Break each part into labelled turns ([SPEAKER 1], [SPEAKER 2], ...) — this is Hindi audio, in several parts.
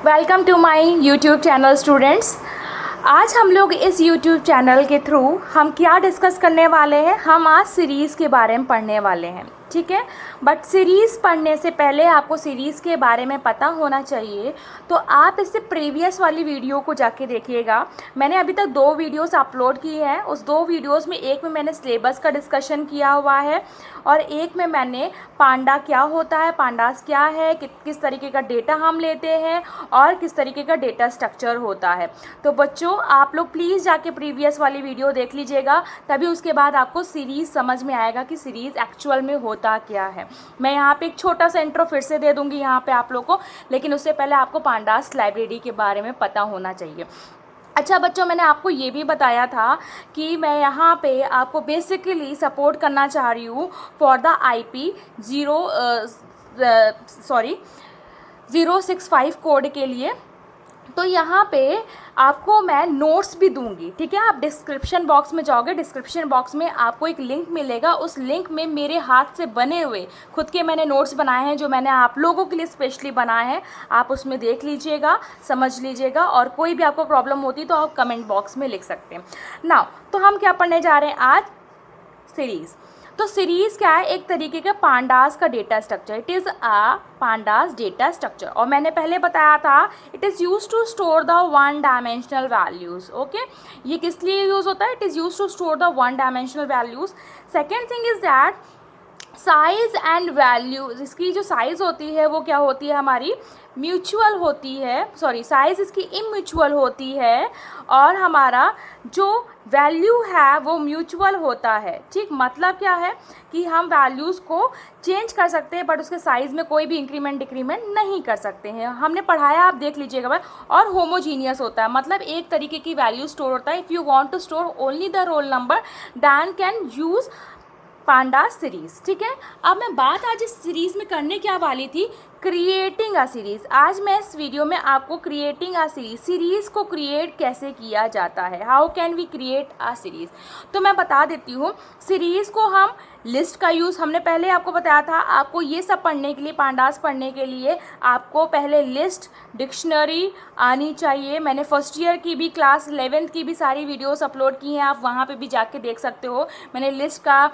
[SPEAKER 1] Welcome to my YouTube channel students. आज हम लोग इस यूट्यूब चैनल के थ्रू हम क्या डिस्कस करने वाले हैं, हम आज सीरीज़ के बारे में पढ़ने वाले हैं, ठीक है। बट सीरीज़ पढ़ने से पहले आपको सीरीज़ के बारे में पता होना चाहिए, तो आप इससे प्रीवियस वाली वीडियो को जाके देखिएगा। मैंने अभी तक 2 वीडियोस अपलोड की हैं। उस 2 वीडियोस में एक में मैंने सिलेबस का डिस्कशन किया हुआ है और एक में मैंने पांडा क्या होता है, पांडास क्या है, किस तरीके का डेटा हम लेते हैं और किस तरीके का डेटा स्ट्रक्चर होता है। तो बच्चों, आप लोग प्लीज़ जाके प्रीवियस वाली वीडियो देख लीजिएगा, तभी उसके बाद आपको सीरीज़ समझ में आएगा कि सीरीज़ एक्चुअल में होता क्या है। मैं यहाँ पे एक छोटा सा इंट्रो फिर से दे दूँगी यहाँ पे आप लोग को, लेकिन उससे पहले आपको पांडास लाइब्रेरी के बारे में पता होना चाहिए। अच्छा बच्चों, मैंने आपको ये भी बताया था कि मैं यहाँ पे आपको बेसिकली सपोर्ट करना चाह रही हूँ फॉर द IP 065 कोड के लिए। तो यहाँ पे आपको मैं नोट्स भी दूंगी, ठीक है। आप डिस्क्रिप्शन बॉक्स में जाओगे, डिस्क्रिप्शन बॉक्स में आपको एक लिंक मिलेगा। उस लिंक में मेरे हाथ से बने हुए खुद के मैंने नोट्स बनाए हैं, जो मैंने आप लोगों के लिए स्पेशली बनाए हैं। आप उसमें देख लीजिएगा, समझ लीजिएगा, और कोई भी आपको प्रॉब्लम होती तो आप कमेंट बॉक्स में लिख सकते हैं। नाउ तो हम क्या पढ़ने जा रहे हैं आज? सीरीज़। तो सीरीज़ क्या है? एक तरीके का पांडास का data structure. It is a pandas data structure. और मैंने पहले बताया था it is use to store the one dimensional values. Okay, ये किस लिए यूज़ होता है? It is use to store the one dimensional values. Second thing is that size and value, इसकी जो साइज़ होती है वो क्या होती है हमारी? म्यूचुअल होती है। सॉरी, साइज़ इसकी इम्यूचुअल होती है और हमारा जो वैल्यू है वो म्यूचुअल होता है, ठीक। मतलब क्या है कि हम वैल्यूज़ को चेंज कर सकते हैं बट उसके साइज़ में कोई भी इंक्रीमेंट डिक्रीमेंट नहीं कर सकते हैं। हमने पढ़ाया, आप देख लीजिएगा भाई। और होमोजीनियस होता है, मतलब एक तरीके की वैल्यू स्टोर होता है। If you want to store only the roll number then can use pandas series, ठीक है। अब मैं बात आज इस सीरीज़ में करने क्या वाली थी? Creating a series. आज मैं इस वीडियो में आपको क्रिएटिंग अ सीरीज़ को क्रिएट कैसे किया जाता है, how can we create a series, तो मैं बता देती हूँ। सीरीज़ को हम लिस्ट का यूज़, हमने पहले आपको बताया था, आपको ये सब पढ़ने के लिए, पांडास पढ़ने के लिए आपको पहले लिस्ट, डिक्शनरी आनी चाहिए। मैंने फर्स्ट ईयर की भी, क्लास 11th की भी सारी वीडियोस अपलोड की हैं, आप वहाँ पे भी जाके देख सकते हो। मैंने लिस्ट का,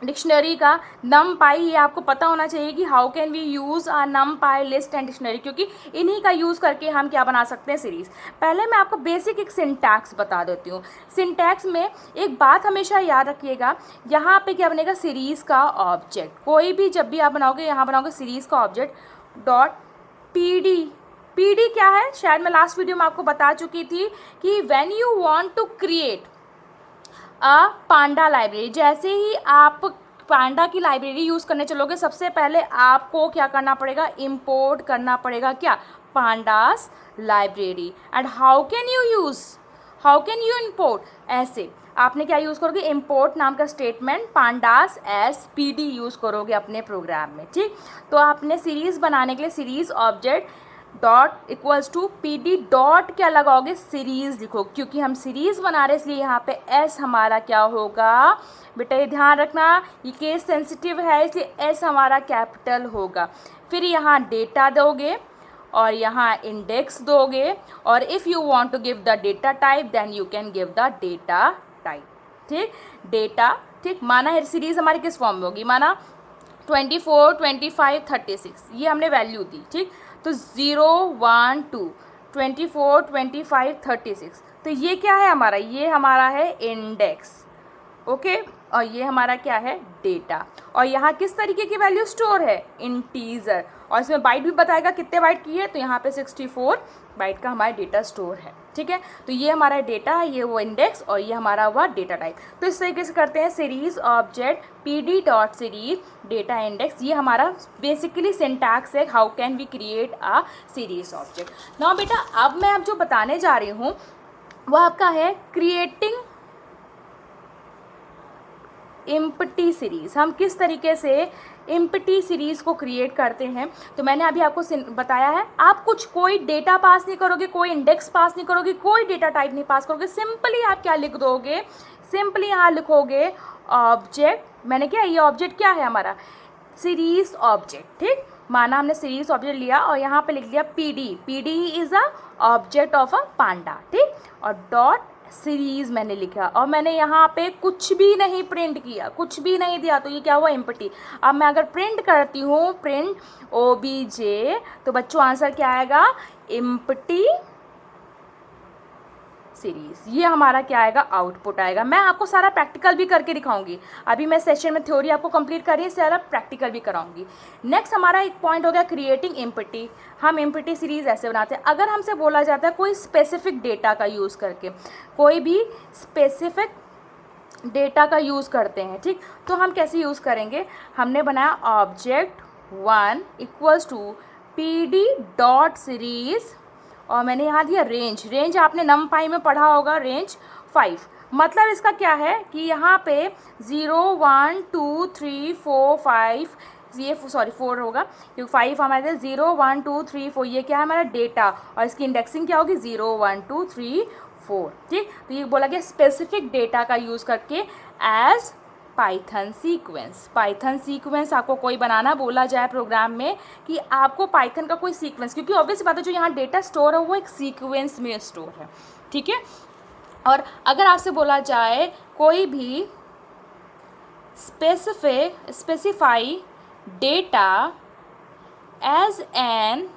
[SPEAKER 1] डिक्शनरी का, नम पाई, ये आपको पता होना चाहिए कि how can we use a NumPy, list and dictionary, क्योंकि इन्हीं का यूज़ करके हम क्या बना सकते हैं? सीरीज़। पहले मैं आपको बेसिक एक सिंटैक्स बता देती हूँ। सिंटैक्स में एक बात हमेशा याद रखिएगा, यहाँ पे क्या बनेगा? सीरीज़ का ऑब्जेक्ट। कोई भी जब भी आप बनाओगे, यहाँ बनाओगे सीरीज़ का ऑब्जेक्ट डॉट PD। PD क्या है? शायद मैं लास्ट वीडियो में आपको बता चुकी थी कि when you want to create panda library, जैसे ही आप पांडा की लाइब्रेरी यूज़ करने चलोगे, सबसे पहले आपको क्या करना पड़ेगा? इंपोर्ट करना पड़ेगा क्या? Pandas library. And how can you import? ऐसे आपने क्या यूज़ करोगे? इंपोर्ट नाम का statement pandas S PD use करोगे अपने प्रोग्राम में, ठीक। तो आपने सीरीज़ बनाने के लिए series object dot equals to PD dot क्या लगाओगे? सीरीज़ लिखो, क्योंकि हम सीरीज़ बना रहे इसलिए यहाँ पे S हमारा क्या होगा? बेटा ये ध्यान रखना, ये केस सेंसिटिव है इसलिए S हमारा कैपिटल होगा। फिर यहाँ डेटा दोगे और यहाँ इंडेक्स दोगे, और if you want to give the data type then you can give the data type, ठीक। डेटा, ठीक। माना है सीरीज़ हमारी किस फॉर्म में होगी? माना 24, 25, 36, ये हमने वैल्यू दी, ठीक। तो 0, 1, 2, 24, 25, 36, तो ये क्या है हमारा? ये हमारा है इंडेक्स, ओके। और ये हमारा क्या है? डेटा। और यहाँ किस तरीके की वैल्यू स्टोर है? इंटीजर। और इसमें बाइट भी बताएगा कितने बाइट की है, तो यहाँ पे 64 बाइट का हमारा डेटा स्टोर है, ठीक है। तो ये हमारा डेटा है, ये वो इंडेक्स, और ये हमारा हुआ डेटा टाइप। तो इस तरीके से करते हैं series object PD dot series data index. ये हमारा बेसिकली सिंटैक्स है, how can we create a series object. Now बेटा, अब मैं जो बताने जा रही हूँ वो आपका है क्रिएटिंग एम्प्टी सीरीज़। हम किस तरीके से एम्प्टी सीरीज़ को क्रिएट करते हैं, तो मैंने अभी आपको बताया है। आप कोई डेटा पास नहीं करोगे, कोई इंडेक्स पास नहीं करोगे, कोई डेटा टाइप नहीं पास करोगे। सिंपली आप क्या लिख दोगे? सिंपली यहाँ लिखोगे ऑब्जेक्ट। मैंने क्या, ये ऑब्जेक्ट क्या है हमारा? सीरीज़ ऑब्जेक्ट, ठीक। माना हमने सीरीज ऑब्जेक्ट लिया और यहाँ पे लिख दिया PD, PD is a object of a panda, ठीक, और डॉट सीरीज मैंने लिखा और मैंने यहाँ पे कुछ भी नहीं प्रिंट किया, कुछ भी नहीं दिया, तो ये क्या हुआ, एम्प्टी। अब मैं अगर प्रिंट करती हूँ प्रिंट ओबीजे, तो बच्चों आंसर क्या आएगा, एम्प्टी सीरीज। ये हमारा क्या आएगा, आउटपुट आएगा। मैं आपको सारा प्रैक्टिकल भी करके दिखाऊंगी। अभी मैं सेशन में थ्योरी आपको कंप्लीट कर रही है, सारा प्रैक्टिकल भी कराऊंगी। नेक्स्ट हमारा एक पॉइंट हो गया क्रिएटिंग एम्प्टी। हम एम्प्टी सीरीज ऐसे बनाते हैं, अगर हमसे बोला जाता है कोई स्पेसिफिक डेटा का यूज़ करके, कोई भी स्पेसिफिक डेटा का यूज़ करते हैं, ठीक, तो हम कैसे यूज़ करेंगे, हमने बनाया object 1 equals to P D dot series और मैंने यहाँ दिया रेंज, रेंज आपने नमपाई में पढ़ा होगा, रेंज 5। मतलब इसका क्या है कि यहाँ पे 0 1 2 3 4 5, ये सॉरी 4 होगा क्योंकि 5 हमारे 0 1 2 3 4, ये क्या है हमारा डेटा, और इसकी इंडेक्सिंग क्या होगी 0 1 2 3 4, ठीक। तो ये बोला गया स्पेसिफिक डेटा का यूज़ करके as Python sequence. Python sequence आपको कोई बनाना बोला जाए प्रोग्राम में कि आपको पाइथन का कोई सीक्वेंस, क्योंकि ऑब्वियस बात है जो यहाँ डेटा स्टोर है वो एक सीक्वेंस में स्टोर है, ठीक है। और अगर आपसे बोला जाए कोई भी specify data as an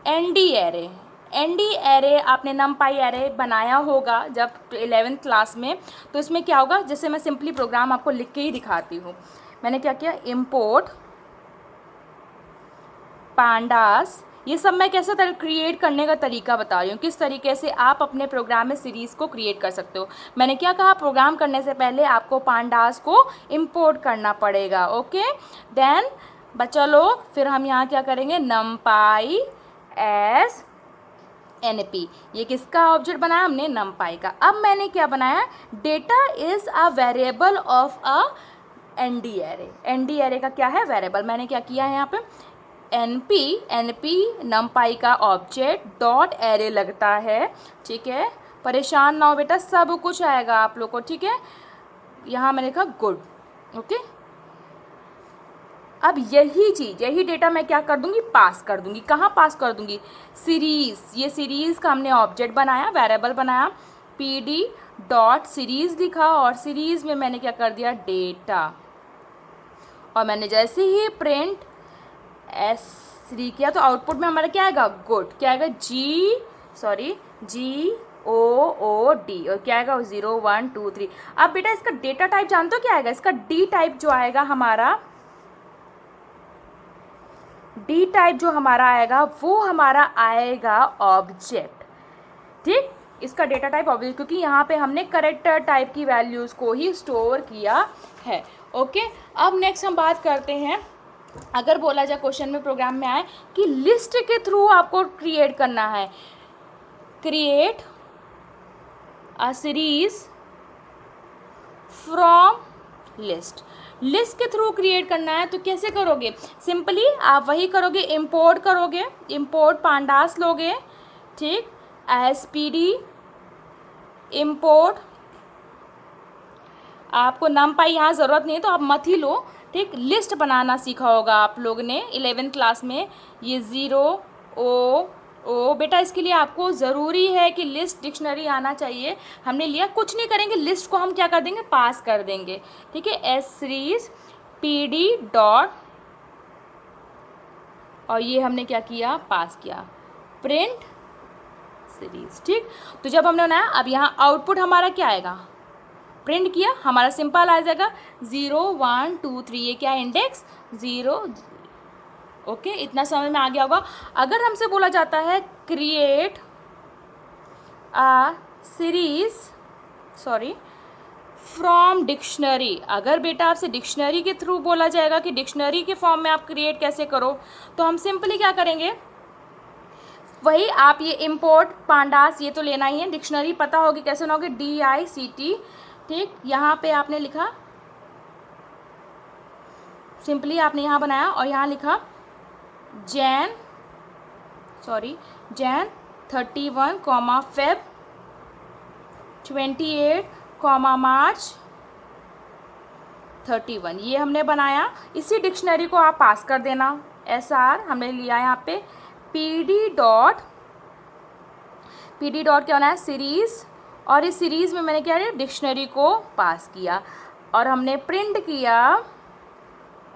[SPEAKER 1] ND array, ND array आपने नमपाई एरे बनाया होगा जब 11th क्लास में, तो इसमें क्या होगा, जैसे मैं सिंपली प्रोग्राम आपको लिख के ही दिखाती हूँ। मैंने क्या किया, इम्पोर्ट पांडास, ये सब मैं कैसे क्रिएट करने का तरीका बता रही हूँ, किस तरीके से आप अपने प्रोग्राम में सीरीज़ को क्रिएट कर सकते हो। मैंने क्या कहा, प्रोग्राम करने से पहले आपको पांडास को इम्पोर्ट करना पड़ेगा, ओके। देन बच्चा लोग फिर हम यहाँ क्या करेंगे, नमपाई एस NP, ये किसका ऑब्जेक्ट बनाया हमने, नमपाई का। अब मैंने क्या बनाया, data is a variable of a ND array, ND array का क्या है, वेरिएबल। मैंने क्या किया है यहाँ पे, NP नमपाई का ऑब्जेक्ट डॉट एरे लगता है, ठीक है। परेशान ना हो बेटा, सब कुछ आएगा आप लोग को, ठीक है। यहाँ मैंने लिखा गुड, ओके। अब यही चीज़, यही डेटा मैं क्या कर दूंगी, पास कर दूंगी। कहाँ पास कर दूंगी, सीरीज़, ये सीरीज़ का हमने ऑब्जेक्ट बनाया, वेरिएबल बनाया, पीडी डॉट सीरीज़ लिखा और सीरीज़ में मैंने क्या कर दिया, डेटा, और मैंने जैसे ही प्रिंट S3 किया तो आउटपुट में हमारा क्या आएगा, गुड। क्या आएगा, GOOD, और क्या आएगा 0 1 2 3। अब बेटा इसका डेटा टाइप जानते हो क्या आएगा, इसका डी टाइप जो आएगा हमारा, डी टाइप जो हमारा आएगा वो हमारा आएगा ऑब्जेक्ट, ठीक। इसका डेटा टाइप ऑब्जेक्ट, क्योंकि यहाँ पे हमने कैरेक्टर टाइप की वैल्यूज़ को ही स्टोर किया है, ओके। अब नेक्स्ट हम बात करते हैं, अगर बोला जाए क्वेश्चन में प्रोग्राम में आए कि लिस्ट के थ्रू आपको क्रिएट करना है, create a series from list, list के थ्रू क्रिएट करना है तो कैसे करोगे, सिंपली आप वही करोगे, इंपोर्ट करोगे, इंपोर्ट पांडास लोगे, ठीक, SPD इंपोर्ट, आपको नमपाई यहाँ ज़रूरत नहीं है तो आप मत ही लो, ठीक। लिस्ट बनाना सीखा होगा आप लोग ने 11th क्लास में, ये 0 O बेटा, इसके लिए आपको ज़रूरी है कि लिस्ट डिक्शनरी आना चाहिए। हमने लिया, कुछ नहीं करेंगे, लिस्ट को हम क्या कर देंगे, पास कर देंगे, ठीक है। S सीरीज PD डॉट, और ये हमने क्या किया, पास किया, प्रिंट सीरीज, ठीक। तो जब हमने बनाया, अब यहाँ आउटपुट हमारा क्या आएगा, प्रिंट किया, हमारा सिंपल आ जाएगा 0 1 2 3, ये क्या है, इंडेक्स 0, ओके। इतना समझ में आ गया होगा। अगर हमसे बोला जाता है create a series, sorry, from dictionary, अगर बेटा आपसे डिक्शनरी के थ्रू बोला जाएगा कि डिक्शनरी के फॉर्म में आप क्रिएट कैसे करो, तो हम सिंपली क्या करेंगे, वही आप ये इंपोर्ट पांडास ये तो लेना ही है, डिक्शनरी पता होगी कैसे बनाओगे, DICT, ठीक। यहाँ पे आपने लिखा, सिंपली आपने यहाँ बनाया और यहाँ लिखा जैन 31, Feb 28, March 31, ये हमने बनाया। इसी डिक्शनरी को आप पास कर देना SR हमने लिया यहाँ पे PD डॉट क्या होना है, सीरीज़, और इस सीरीज़ में मैंने क्या है, डिक्शनरी को पास किया और हमने प्रिंट किया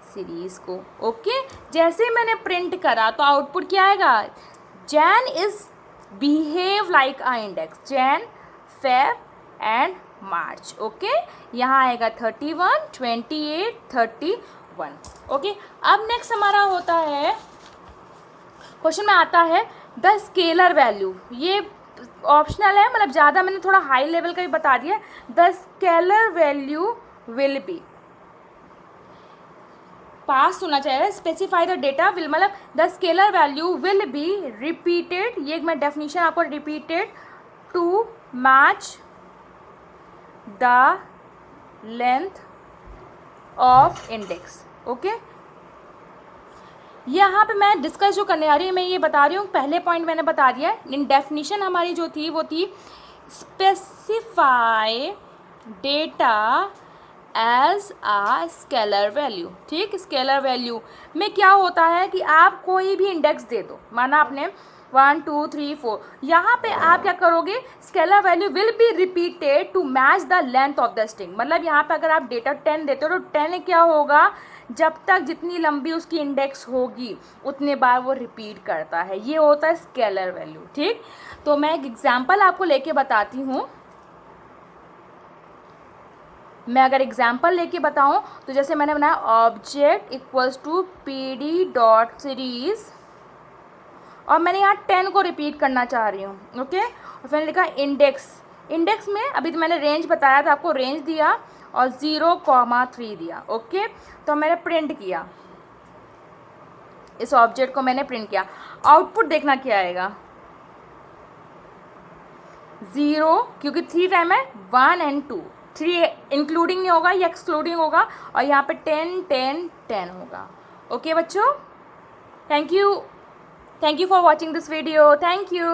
[SPEAKER 1] सीरीज़ को। ओके, जैसे मैंने प्रिंट करा तो आउटपुट क्या आएगा, Jain is behave like a index, Jain, Feb and March. Okay, यहाँ आएगा 31, 28, 31। ओके, अब नेक्स्ट हमारा होता है, क्वेश्चन में आता है द स्केलर वैल्यू। ये ऑप्शनल है, मतलब ज़्यादा मैंने थोड़ा हाई लेवल का भी बता दिया। The scalar value will be pass होना चाहिए, स्पेसिफाई द डेटा विल, मतलब the scalar value will be repeated, ये मैं डेफिनेशन आपको, repeated to match the length of index. Okay, यहाँ पे मैं डिस्कस जो करने आ रही हूँ, मैं ये बता रही हूँ, पहले पॉइंट मैंने बता दिया है। इन डेफिनेशन हमारी जो थी वो थी स्पेसिफाई डेटा एज आ स्केलर वैल्यू। ठीक, स्केलर वैल्यू में क्या होता है कि आप कोई भी इंडेक्स दे दो, माना आपने 1 2 3 4, यहाँ पे आप क्या करोगे, scalar value will be repeated to match the length of the string. मतलब यहाँ पे अगर आप डेटा 10 देते हो तो 10 क्या होगा, जब तक जितनी लंबी उसकी इंडेक्स होगी उतने बार वो रिपीट करता है, ये होता है स्केलर वैल्यू। ठीक, तो मैं एक एग्जांपल आपको लेके बताती हूँ। मैं अगर एग्जांपल लेके बताऊँ तो जैसे मैंने बनाया object equals to PD dot series, और मैंने यहाँ 10 को रिपीट करना चाह रही हूँ। ओके, और फिर लिखा इंडेक्स, इंडेक्स में अभी तो मैंने रेंज बताया था आपको, रेंज दिया और 0,3 दिया। ओके, तो मैंने प्रिंट किया, इस ऑब्जेक्ट को मैंने प्रिंट किया, आउटपुट देखना क्या आएगा, 0, क्योंकि 3 टाइम है, 1 एंड 2, 3 इंक्लूडिंग नहीं होगा, ये एक्सक्लूडिंग होगा, और यहाँ पे 10 10 10 होगा। ओके बच्चों, thank you for watching this video, thank you.